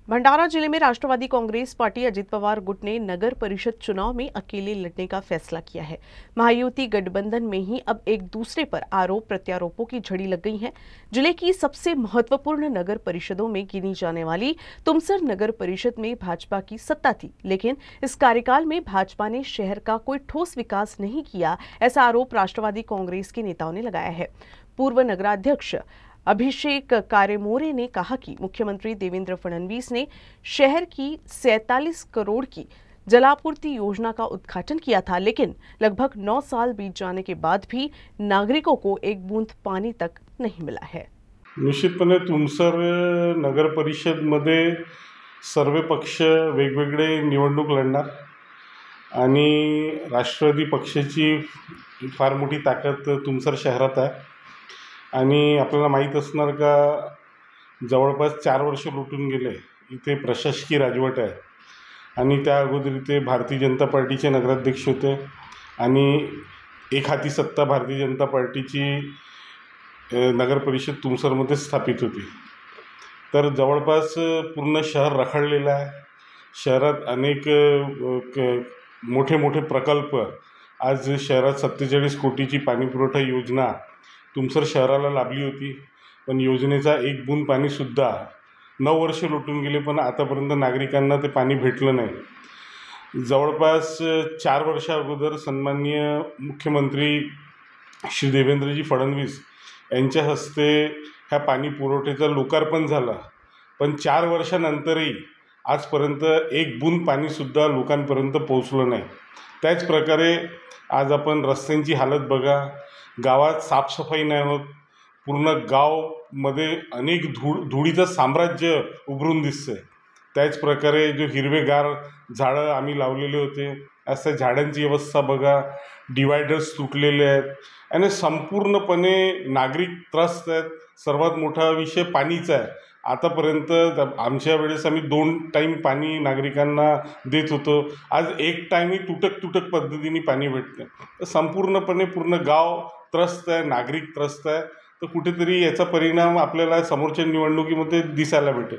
भंडारा जिले में राष्ट्रवादी कांग्रेस पार्टी अजित पवार गुट ने नगर परिषद चुनाव में अकेले लड़ने का फैसला किया है। महायुति गठबंधन में ही अब एक दूसरे पर आरोप प्रत्यारोपों की झड़ी लग गई है। जिले की सबसे महत्वपूर्ण नगर परिषदों में गिनी जाने वाली तुमसर नगर परिषद में भाजपा की सत्ता थी, लेकिन इस कार्यकाल में भाजपा ने शहर का कोई ठोस विकास नहीं किया, ऐसा आरोप राष्ट्रवादी कांग्रेस के नेताओं ने लगाया है। पूर्व नगराध्यक्ष अभिषेक कारेमोरे ने कहा कि मुख्यमंत्री देवेंद्र फडणवीस ने शहर की 47 करोड़ की जलापूर्ति योजना का उद्घाटन किया था, लेकिन लगभग 9 साल बीत जाने के बाद भी नागरिकों को एक बूंद पानी तक नहीं मिला है। निश्चितपणे तुमसर नगर परिषदमध्ये सर्व पक्ष वेगवेगळे निवडणूक लढणार आणि राष्ट्रवादी पक्षाची फार मोठी ताकद तुमसर शहरात आहे आणि आपल्याला माहीत असणार का जवळपास 4 वर्ष लुटून गेले। इथे प्रशासकीय राजवट आहे आणि त्या अगोदर इथे भारतीय जनता पार्टीचे नगराध्यक्ष होते आणि एक हाती सत्ता भारतीय जनता पार्टीची नगर परिषद तुमसरमध्ये स्थापित होती। तर जवळपास पूर्ण शहर रखडलेलं आहे। शहरात अनेक मोठे मोठे प्रकल्प आज शहरात 47 कोटीची पाणीपुरवठा योजना तुमसर शहराला लाभली होती, पण योजनेचा एक बूंद पाणीसुद्धा 9 वर्ष लुटून गेले, पण आतापर्यंत नागरिकांना ते पाणी भेटलं नाही। जवळपास 4 वर्षा अगोदर सन्माननीय मुख्यमंत्री श्री देवेंद्रजी फडणवीस यांच्या हस्ते ह्या पाणी पुरवठ्याचं लोकार्पण झालं, पण 4 वर्षानंतरही आजपर्यंत एक बूंद पाणीसुद्धा लोकांपर्यंत पोहोचलं नाही। त्याच प्रकारे आज आपण रस्त्यांची हालत बघा, गावात साफसफाई नाही होत, पूर्ण गावमध्ये अनेक धुळीचं साम्राज्य उभरून दिसते। त्याच प्रकारे जो हिरवेगार झाडं आम्ही लावलेले होते, अशा झाडांची अवस्था बघा, डिवायडर्स तुटलेले आहेत आणि संपूर्णपणे नागरिक त्रस्त आहेत। सर्वात मोठा विषय पाणीचा आहे। आतापर्यंत आमच्या वेळेस आम्ही 2 टाईम पाणी नागरिकांना देत होतो, आज एक टाईमही तुटक पद्धतीने पाणी भेटते। तर संपूर्णपणे पूर्ण गाव त्रस्त आहे, नागरिक त्रस्त आहे। तर कुठेतरी याचा परिणाम आपल्याला समोरच्या निवडणुकीमध्ये दिसायला भेटेल।